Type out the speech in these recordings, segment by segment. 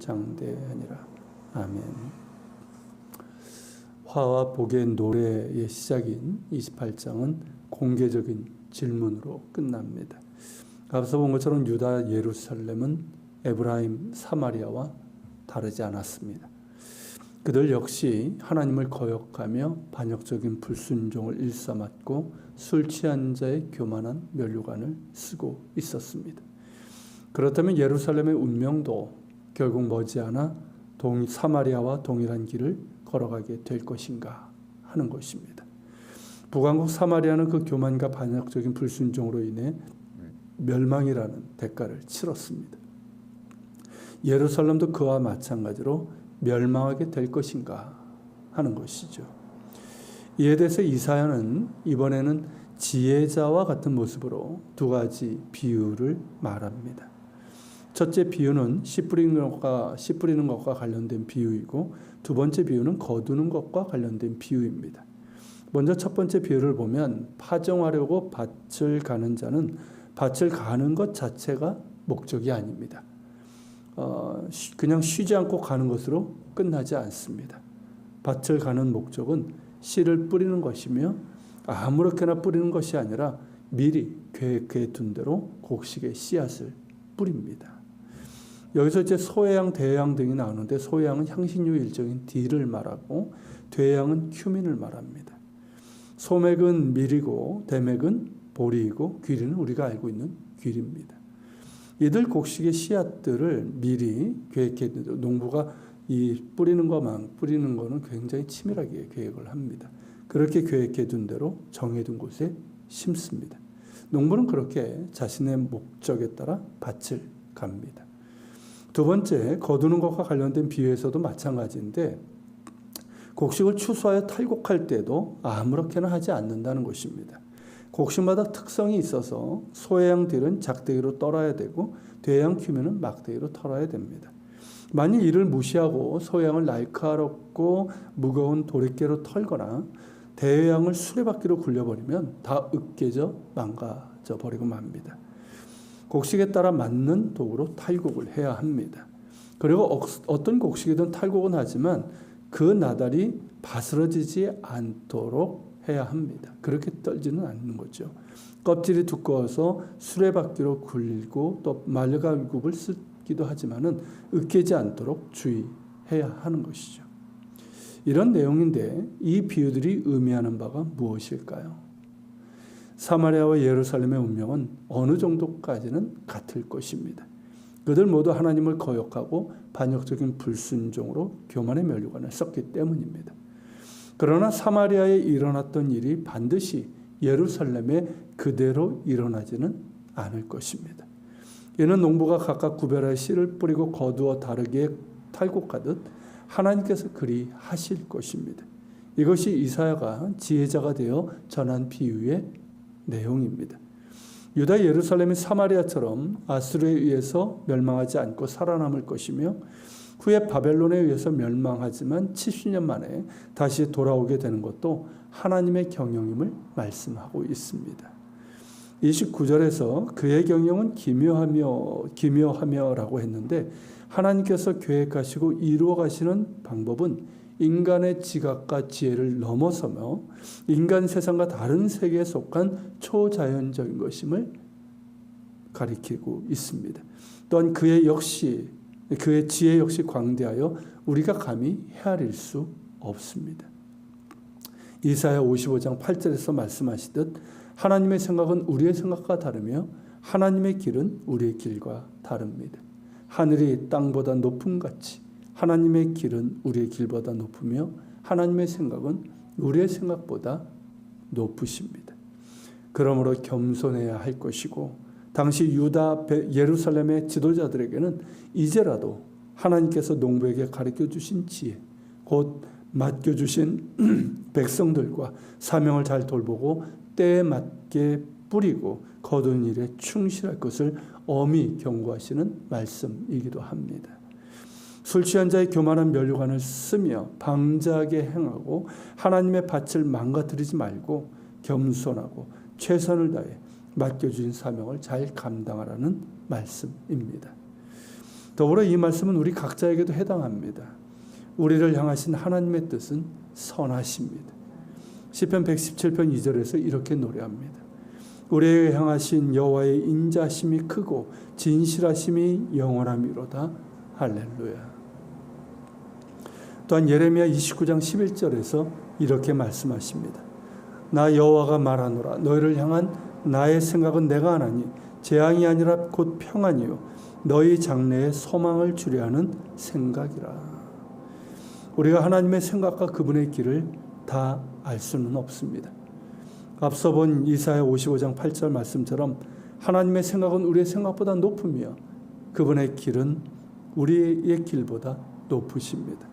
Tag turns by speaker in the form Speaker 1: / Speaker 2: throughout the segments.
Speaker 1: 장대하니라. 아멘. 화와 복의 노래의 시작인 28장은 공개적인 질문으로 끝납니다. 앞서 본 것처럼 유다 예루살렘은 에브라임 사마리아와 다르지 않았습니다. 그들 역시 하나님을 거역하며 반역적인 불순종을 일삼았고 술 취한 자의 교만한 면류관을 쓰고 있었습니다. 그렇다면 예루살렘의 운명도 결국 머지않아 사마리아와 동일한 길을 걸어가게 될 것인가 하는 것입니다. 북왕국 사마리아는 그 교만과 반역적인 불순종으로 인해 멸망이라는 대가를 치렀습니다. 예루살렘도 그와 마찬가지로 멸망하게 될 것인가 하는 것이죠. 이에 대해서 이사야는 이번에는 지혜자와 같은 모습으로 두 가지 비유를 말합니다. 첫째 비유는 씨 뿌리는 것과 관련된 비유이고, 두 번째 비유는 거두는 것과 관련된 비유입니다. 먼저 첫 번째 비유를 보면 파종하려고 밭을 가는 자는 밭을 가는 것 자체가 목적이 아닙니다. 그냥 쉬지 않고 가는 것으로 끝나지 않습니다. 밭을 가는 목적은 씨를 뿌리는 것이며 아무렇게나 뿌리는 것이 아니라 미리 계획해 둔 대로 곡식의 씨앗을 뿌립니다. 여기서 이제 소해양, 대해양 등이 나오는데, 소해양은 향신료 일종인 딜을 말하고 대해양은 큐민을 말합니다. 소맥은 밀이고 대맥은 보리이고 귀리는 우리가 알고 있는 귀리입니다. 이들 곡식의 씨앗들을 미리 계획해, 농부가 이 뿌리는 거는 굉장히 치밀하게 계획을 합니다. 그렇게 계획해 둔 대로 정해둔 곳에 심습니다. 농부는 그렇게 자신의 목적에 따라 밭을 갑니다. 두 번째, 거두는 것과 관련된 비유에서도 마찬가지인데, 곡식을 추수하여 탈곡할 때도 아무렇게나 하지 않는다는 것입니다. 곡식마다 특성이 있어서 소해양들은 작대기로 떨어야 되고 대해양 큐민은 막대기로 털어야 됩니다. 만일 이를 무시하고 소해양을 날카롭고 무거운 도랫개로 털거나 대해양을 수레바퀴로 굴려버리면 다 으깨져 망가져 버리고 맙니다. 곡식에 따라 맞는 도구로 탈곡을 해야 합니다. 그리고 어떤 곡식이든 탈곡은 하지만 그 나달이 바스러지지 않도록 해야 합니다. 그렇게 떨지는 않는 거죠. 껍질이 두꺼워서 수레바퀴로 굴리고 또 말갈굽을 쓰기도 하지만은 으깨지 않도록 주의해야 하는 것이죠. 이런 내용인데 이 비유들이 의미하는 바가 무엇일까요? 사마리아와 예루살렘의 운명은 어느 정도까지는 같을 것입니다. 그들 모두 하나님을 거역하고 반역적인 불순종으로 교만의 면류관을 썼기 때문입니다. 그러나 사마리아에 일어났던 일이 반드시 예루살렘에 그대로 일어나지는 않을 것입니다. 이는 농부가 각각 구별하여 씨를 뿌리고 거두어 다르게 탈곡하듯 하나님께서 그리 하실 것입니다. 이것이 이사야가 지혜자가 되어 전한 비유의 내용입니다. 유다 예루살렘이 사마리아처럼 아수르에 의해서 멸망하지 않고 살아남을 것이며, 후에 바벨론에 의해서 멸망하지만 70년 만에 다시 돌아오게 되는 것도 하나님의 경영임을 말씀하고 있습니다. 29절에서 그의 경영은 기묘하며라고 했는데, 하나님께서 계획하시고 이루어 가시는 방법은 인간의 지각과 지혜를 넘어서며 인간 세상과 다른 세계에 속한 초자연적인 것임을 가리키고 있습니다. 또한 그의 지혜 역시 광대하여 우리가 감히 헤아릴 수 없습니다. 이사야 55장 8절에서 말씀하시듯 하나님의 생각은 우리의 생각과 다르며 하나님의 길은 우리의 길과 다릅니다. 하늘이 땅보다 높음같이 하나님의 길은 우리의 길보다 높으며 하나님의 생각은 우리의 생각보다 높으십니다. 그러므로 겸손해야 할 것이고, 당시 유다 예루살렘의 지도자들에게는 이제라도 하나님께서 농부에게 가르쳐주신 지혜, 곧 맡겨주신 백성들과 사명을 잘 돌보고 때에 맞게 뿌리고 거둔 일에 충실할 것을 엄히 경고하시는 말씀이기도 합니다. 술 취한 자의 교만한 면류관을 쓰며 방자하게 행하고 하나님의 밭을 망가뜨리지 말고 겸손하고 최선을 다해 맡겨주신 사명을 잘 감당하라는 말씀입니다. 더불어 이 말씀은 우리 각자에게도 해당합니다. 우리를 향하신 하나님의 뜻은 선하십니다. 시편 117편 2절에서 이렇게 노래합니다. 우리에게 향하신 여호와의 인자심이 크고 진실하심이 영원함이로다. 할렐루야. 또한 예레미야 29장 11절에서 이렇게 말씀하십니다. 나 여호와가 말하노라. 너희를 향한 나의 생각은 내가 하나니 재앙이 아니라 곧 평안이요 너희 장래에 소망을 주려 하는 생각이라. 우리가 하나님의 생각과 그분의 길을 다 알 수는 없습니다. 앞서 본 이사야 55장 8절 말씀처럼 하나님의 생각은 우리의 생각보다 높으며 그분의 길은 우리의 길보다 높으십니다.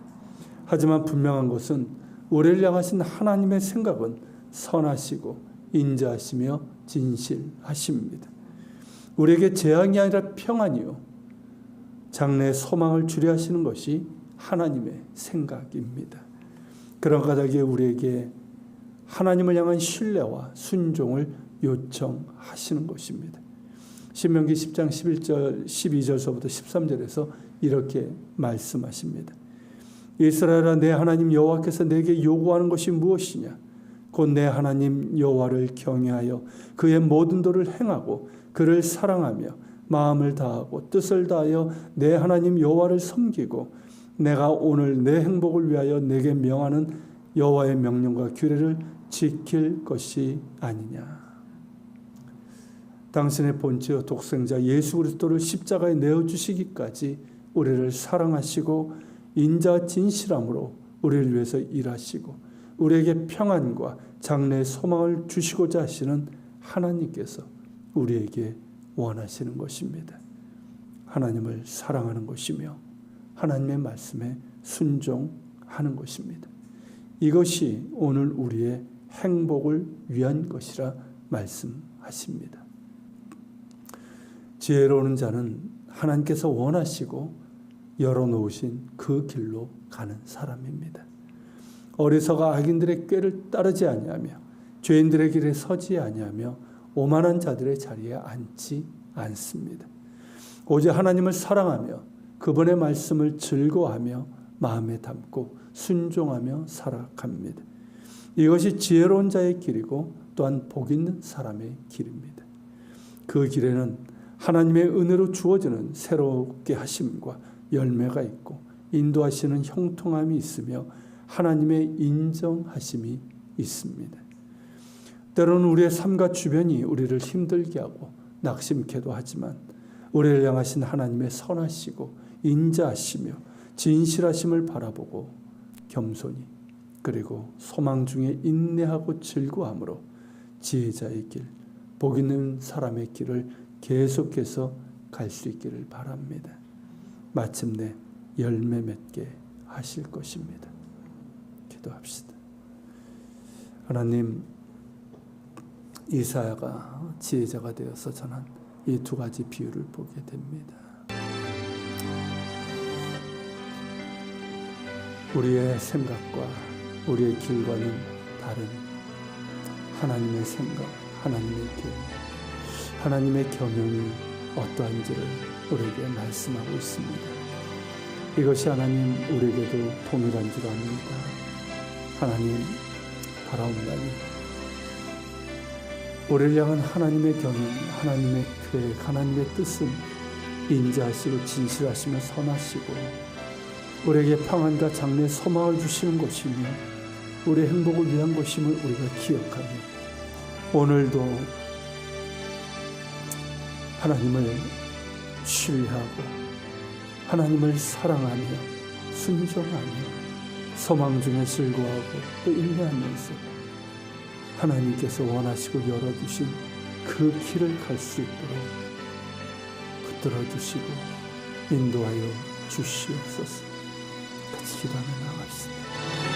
Speaker 1: 하지만 분명한 것은 우리를 향하신 하나님의 생각은 선하시고 인자하시며 진실하십니다. 우리에게 재앙이 아니라 평안이요 장래의 소망을 주려 하시는 것이 하나님의 생각입니다. 그런 까닭에 우리에게 하나님을 향한 신뢰와 순종을 요청하시는 것입니다. 신명기 10장 11절 12절서부터 13절에서 이렇게 말씀하십니다. 이스라엘아 내 하나님 여호와께서 내게 요구하는 것이 무엇이냐? 곧 내 하나님 여호와를 경외하여 그의 모든 도를 행하고 그를 사랑하며 마음을 다하고 뜻을 다하여 내 하나님 여호와를 섬기고 내가 오늘 내 행복을 위하여 내게 명하는 여호와의 명령과 규례를 지킬 것이 아니냐. 당신의 본체요 독생자 예수 그리스도를 십자가에 내어주시기까지 우리를 사랑하시고 인자 진실함으로 우리를 위해서 일하시고 우리에게 평안과 장래의 소망을 주시고자 하시는 하나님께서 우리에게 원하시는 것입니다. 하나님을 사랑하는 것이며 하나님의 말씀에 순종하는 것입니다. 이것이 오늘 우리의 행복을 위한 것이라 말씀하십니다. 지혜로운 자는 하나님께서 원하시고 열어놓으신 그 길로 가는 사람입니다. 어리석어 악인들의 꾀를 따르지 아니하며 죄인들의 길에 서지 아니하며 오만한 자들의 자리에 앉지 않습니다. 오직 하나님을 사랑하며 그분의 말씀을 즐거워하며 마음에 담고 순종하며 살아갑니다. 이것이 지혜로운 자의 길이고 또한 복 있는 사람의 길입니다. 그 길에는 하나님의 은혜로 주어지는 새롭게 하심과 열매가 있고 인도하시는 형통함이 있으며 하나님의 인정하심이 있습니다. 때로는 우리의 삶과 주변이 우리를 힘들게 하고 낙심케도 하지만 우리를 향하신 하나님의 선하시고 인자하시며 진실하심을 바라보고 겸손히 그리고 소망 중에 인내하고 즐거움으로 지혜자의 길, 복 있는 사람의 길을 계속해서 갈 수 있기를 바랍니다. 마침내 열매 맺게 하실 것입니다. 기도합시다. 하나님, 이사야가 지혜자가 되어서 전한 이 두 가지 비유를 보게 됩니다. 우리의 생각과 우리의 길과는 다른 하나님의 생각, 하나님의 길, 하나님의 경영이 어떠한지를 우리에게 말씀하고 있습니다. 이것이 하나님 우리에게도 동일한 줄 압니다. 하나님 바라옵나니 우리를 향한 하나님의 경영, 하나님의 계획, 하나님의 뜻은 인자하시고 진실하시며 선하시고 우리에게 평안과 장래의 소망을 주시는 것이며 우리의 행복을 위한 것임을 우리가 기억하며 오늘도 하나님을 신뢰하고 하나님을 사랑하며 순종하며 소망 중에 즐거워하고 또 인내하면서 하나님께서 원하시고 열어주신 그 길을 갈 수 있도록 붙들어 주시고 인도하여 주시옵소서. 같이 기도하며 나갑시다.